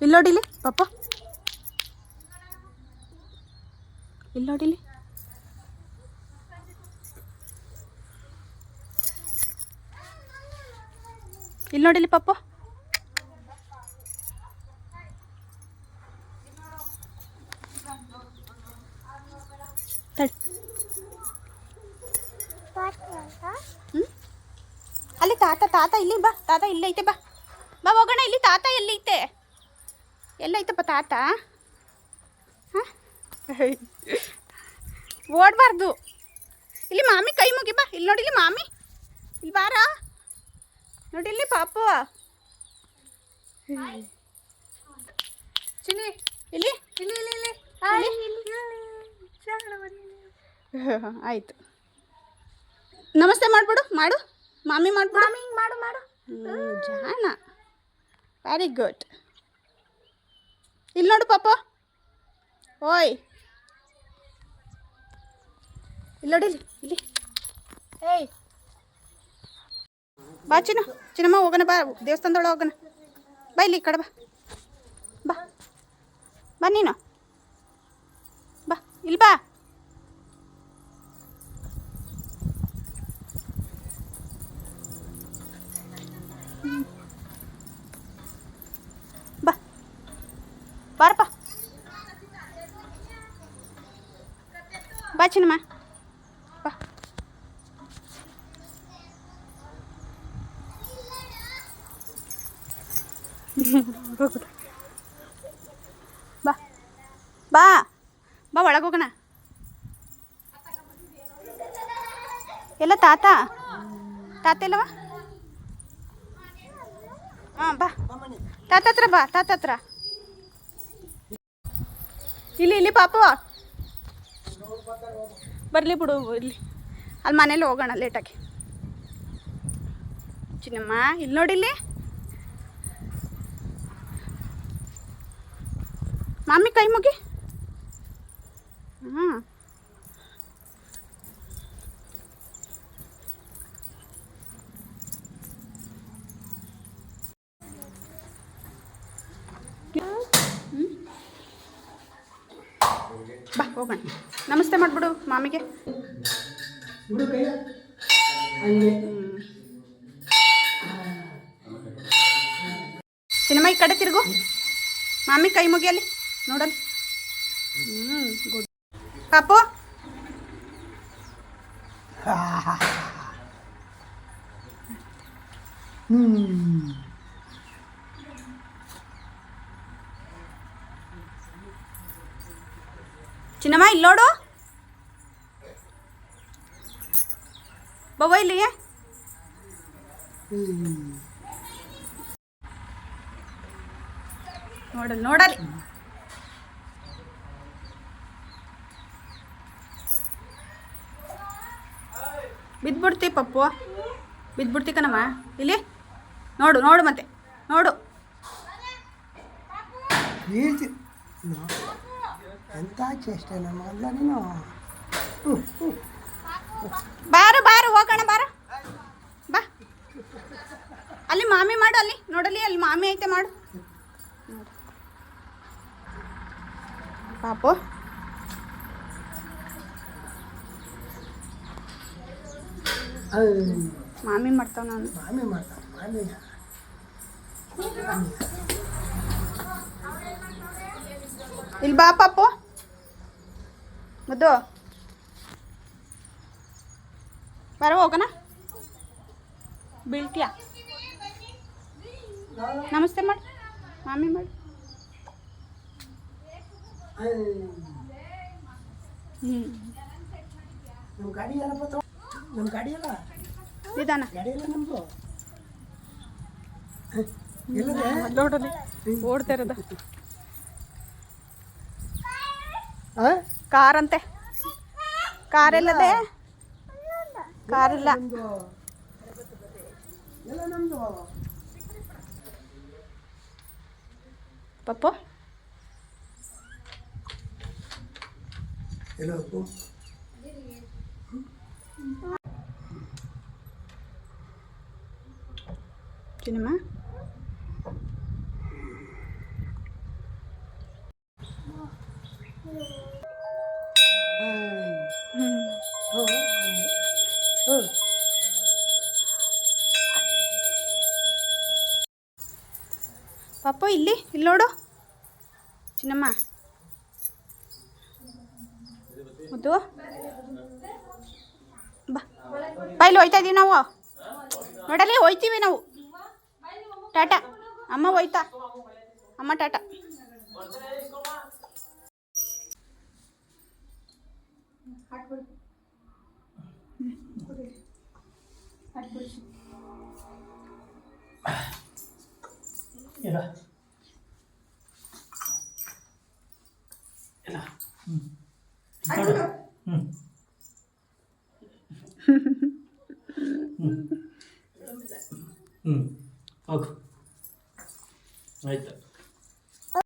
ಇಲ್ಲಿ ನೋಡಿಲಿ ಪಾಪ, ಇಲ್ಲಿ ನೋಡಿಲಿ. ಇಲ್ಲಿ ನೋಡಿಲಿ ಪಾಪ. ಅಲ್ಲಿ ತಾತ ಇಲ್ಲಿ ಬಾ, ತಾತ ಇಲ್ಲೈತೆ, ಬಾ ಬಾ ಹೋಗೋಣ. ಇಲ್ಲಿ ತಾತ ಎಲ್ಲೈತೆ, ಎಲ್ಲೈತಪ್ಪ ತಾತ? ಹಾಂ, ಓಡಬಾರ್ದು. ಇಲ್ಲಿ ಮಾಮಿ ಕೈ ಮುಗಿ ಬಾ. ಇಲ್ಲಿ ನೋಡಿಲಿ ಮಾಮಿ, ಇಲ್ಲಿ ಬಾರ, ನೋಡಿಲ್ಲಿ ಪಾಪು. ಚಿನ್ನಿ ಇಲ್ಲಿ ಇಲ್ಲಿ ಇಲ್ಲಿ ಆಯಿತು. ನಮಸ್ತೆ ಮಾಡ್ಬಿಡು, ಮಾಡು ಮಾಮಿ, ಮಾಡ್ಬಿಡು ಮಾಡು ಮಾಡು. ಜಾಣ, ವೆರಿ ಗುಡ್. ಇಲ್ಲಿ ನೋಡು ಪಾಪ, ಓಯ್ ಇಲ್ಲಿ ನೋಡಿ, ಇಲ್ಲಿ ಏಯ್ ಬಾ ಚಿನ್ನಮ್ಮ, ಹೋಗೋಣ ಬಾ, ದೇವಸ್ಥಾನದೊಳಗೆ ಹೋಗೋಣ. ಬಾ ಇಲ್ಲಿ ಈ ಕಡೆ ಬಾ, ಬಾ ಬಾ ನೀನು, ಬಾ ಇಲ್ಲಿ ಬಾ. ಬಾ ಬಾರಪ್ಪ, ಬಾ ಚಿನ್ನಮ್ಮ, ಬಾ. ಬಾ ಬಾ ಬಾ ಒಳಗೆ ಹೋಗೋಣ. ಎಲ್ಲ ತಾತ ಇಲ್ಲವ? ಹಾಂ ಬಾ, ತಾತ ಹತ್ರ ಬಾ, ತಾತ ಹತ್ರ. ಇಲ್ಲಿ ಪಾಪು ಬರಲಿ ಬಿಡು, ಇಲ್ಲಿ ಅಲ್ಲಿ ಮನೇಲಿ ಹೋಗೋಣ ಲೇಟಾಗಿ. ಚಿನ್ನಮ್ಮ ಇಲ್ಲಿ ನೋಡಿಲ್ಲಿ ಮಾಮಿ ಕೈ ಮುಗಿ. ಹಾಂ ಬಾ ಹೋಗೋಣ. ನಮಸ್ತೆ ಮಾಡಿಬಿಡು ಮಾಮಿಗೆ. ಚಿನ್ನಮ್ಮ ಈ ಕಡೆ ತಿರುಗು, ಮಾಮಿ ಕೈ ಮುಗಿಯಲ್ಲಿ ನೋಡಲ್ಲಿ. ಗುಡ್ ಪಾಪು. ಚಿನ್ನಮ್ಮ ಇಲ್ಲಿ ನೋಡು, ಬವ್ವ ಇಲ್ಲಿ ನೋಡಲ್ಲಿ. ಬಿದ್ಬಿಡ್ತಿ ಪಪ್ಪು, ಬಿದ್ಬಿಡ್ತಿ ಕಣಮ್ಮ. ಇಲ್ಲಿ ನೋಡು ಮತ್ತೆ ನೋಡು. ಎಂತ ಚೇಷ್ಟೆ ನಮ್ಮಲ್ಲ ನೀನು. ಬಾರು ಹೋಗೋಣ, ಬಾರು ಬಾ. ಅಲ್ಲಿ ಮಾಮಿ ಮಾಡು, ಅಲ್ಲಿ ನೋಡಲಿ, ಅಲ್ಲಿ ಮಾಮಿ ಐತೆ, ಮಾಡು ಪಾಪು. ಮಾಮಿ ಮಾಡ್ತಾವ, ನಾನು ಇಲ್ಲಿ ಬಾ ಪಾಪು, ಮುದ್ದು ಬರ ಹೋಗೋಣ. ಬೀಳ್ತೀಯಾ? ನಮಸ್ತೆ ಮಾಡು ಮಾಮಿ, ಮಾಡು. ನಮ್ಮ ಗಾಡಿ ಎಲ್ಲ ನಮ್ಮ ಗಾಡಿ ಎಲ್ಲ ನಿಧಾನ, ಗಾಡಿ ಎಲ್ಲ ನಮ್ಮದು ನೋಡಲಿ ಓಡ್ತಾ ಇರೋದು. ಕಾರ್ ಅಂತೆ, ಕಾರ್ ಎಲ್ಲದೆ? ಕಾರಿಲ್ಲ. ಪಪ್ಪು ಚಿನ್ನಮ್ಮ ಹ್ಞೂ ಪಾಪು ಇಲ್ಲಿ ನೋಡು ಚಿನ್ನಮ್ಮ ಮುದ್ದು ಬಾ ಇಲ್ಲಿ ಹೋಯ್ತಾ ಇದೀವಿ ನಾವು ನೋಡಲಿ ಹೋಯ್ತೀವಿ ನಾವು ಟಾಟಾ ಅಮ್ಮ ಹೋಯ್ತಾ ಅಮ್ಮ ಟಾಟಾ ಇಲ್ಲ ಇಲ್ಲ ಹೋಗು ಆಯ್ತು